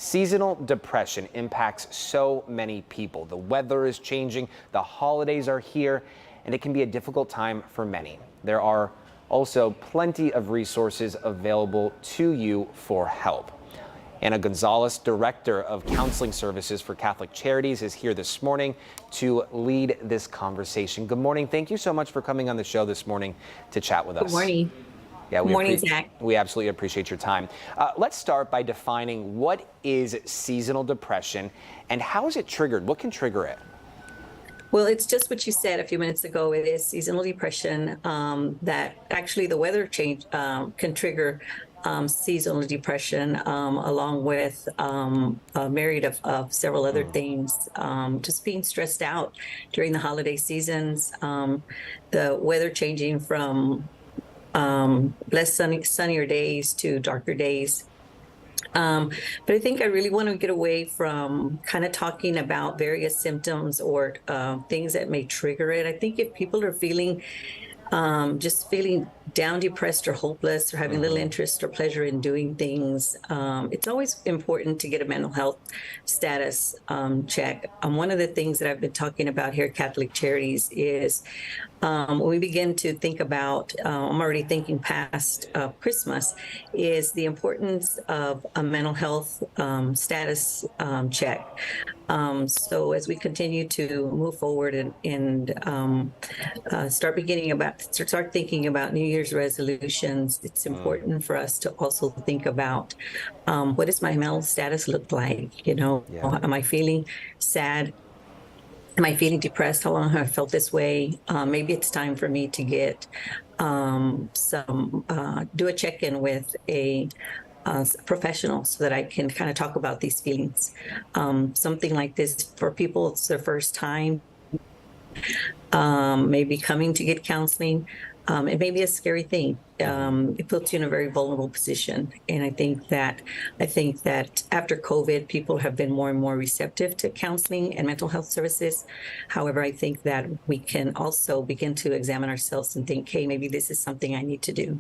Seasonal depression impacts so many people. The weather is changing, the holidays are here, and it can be a difficult time for many. There are also plenty of resources available to you for help. Anna Gonzalez, Director of Counseling Services for Catholic Charities, is here this morning to lead this conversation. Good morning. Thank you so much for coming on the show this morning to chat with us. Good morning. Yeah, Good morning, Zach. We absolutely appreciate your time. Let's start by defining what is seasonal depression and how is it triggered? What can trigger it? Well, it's just what you said a few minutes ago. It is seasonal depression that actually the weather change can trigger seasonal depression, along with a myriad of several other things. Just being stressed out during the holiday seasons, the weather changing from less sunnier days to darker days. But I think I really want to get away from kind of talking about various symptoms or things that may trigger it. I think if people are just feeling down, depressed, or hopeless, or having little interest or pleasure in doing things, it's always important to get a mental health status check. One of the things that I've been talking about here at Catholic Charities is when we begin to think about, I'm already thinking past Christmas, is the importance of a mental health status check. So as we continue to move forward and start thinking about New Year's resolutions, it's important for us to also think about what does my mental status look like? Am I feeling sad? Am I feeling depressed? How long have I felt this way? Maybe it's time for me to get do a check-in with a professional so that I can kind of talk about these feelings. Something like this for people, it's their first time, maybe coming to get counseling. It may be a scary thing. It puts you in a very vulnerable position. And I think that after COVID, people have been more and more receptive to counseling and mental health services. However, I think that we can also begin to examine ourselves and think, hey, maybe this is something I need to do.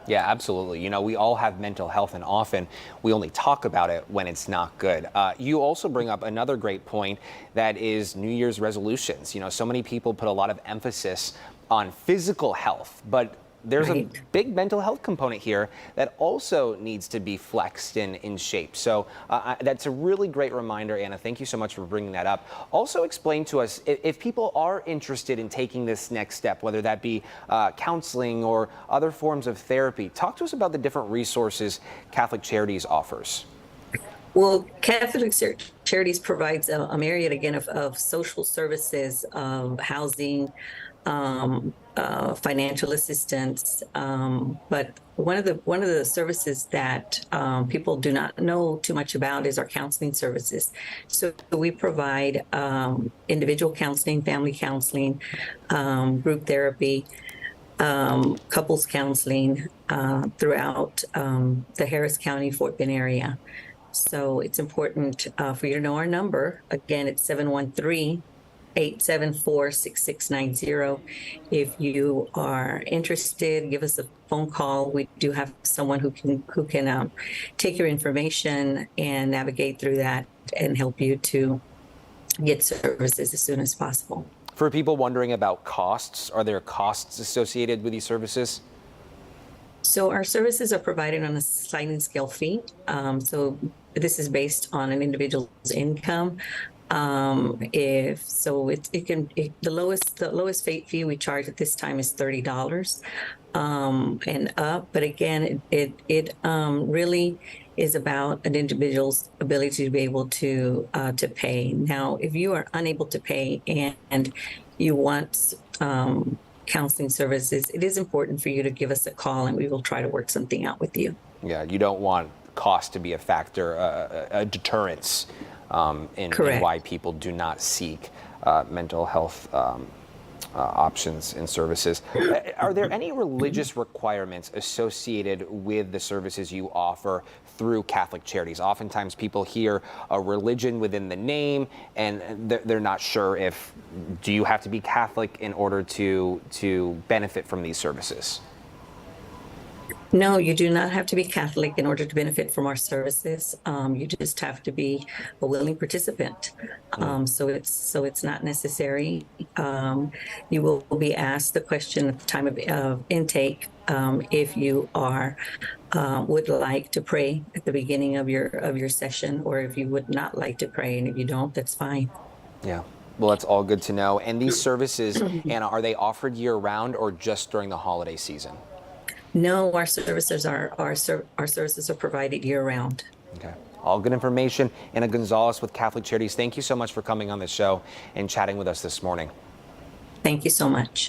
Yeah, absolutely. We all have mental health, and often we only talk about it when it's not good. You also bring up another great point, that is New Year's resolutions. So many people put a lot of emphasis on physical health, but there's a big mental health component here that also needs to be flexed and in shape. So that's a really great reminder, Anna. Thank you so much for bringing that up. Also explain to us, if people are interested in taking this next step, whether that be counseling or other forms of therapy, talk to us about the different resources Catholic Charities offers. Well, Catholic Charities provides a myriad, again, of social services, housing, financial assistance, but one of the services that people do not know too much about is our counseling services. So we provide individual counseling, family counseling, group therapy, couples counseling throughout the Harris County, Fort Bend area. So it's important for you to know our number. Again, it's 713-874-6690. If you are interested, give us a phone call. We do have someone who can take your information and navigate through that and help you to get services as soon as possible. For people wondering about costs, are there costs associated with these services? So our services are provided on a sliding scale fee. So this is based on an individual's income. The lowest fee we charge at this time is $30 and up. But again, it really is about an individual's ability to be able to pay. Now, if you are unable to pay and you want counseling services, it is important for you to give us a call, and we will try to work something out with you. Yeah, you don't want cost to be a factor, a deterrence in why people do not seek mental health options and services. Are there any religious requirements associated with the services you offer through Catholic Charities? Oftentimes people hear a religion within the name and they're not sure do you have to be Catholic in order to benefit from these services? No, you do not have to be Catholic in order to benefit from our services. You just have to be a willing participant. So it's not necessary. You will be asked the question at the time of intake if you are would like to pray at the beginning of your session, or if you would not like to pray, and if you don't, that's fine. Yeah. Well, that's all good to know. And these services, Anna, are they offered year round or just during the holiday season? No, our services are provided year round. Okay. All good information. Anna Gonzalez with Catholic Charities, thank you so much for coming on the show and chatting with us this morning. Thank you so much.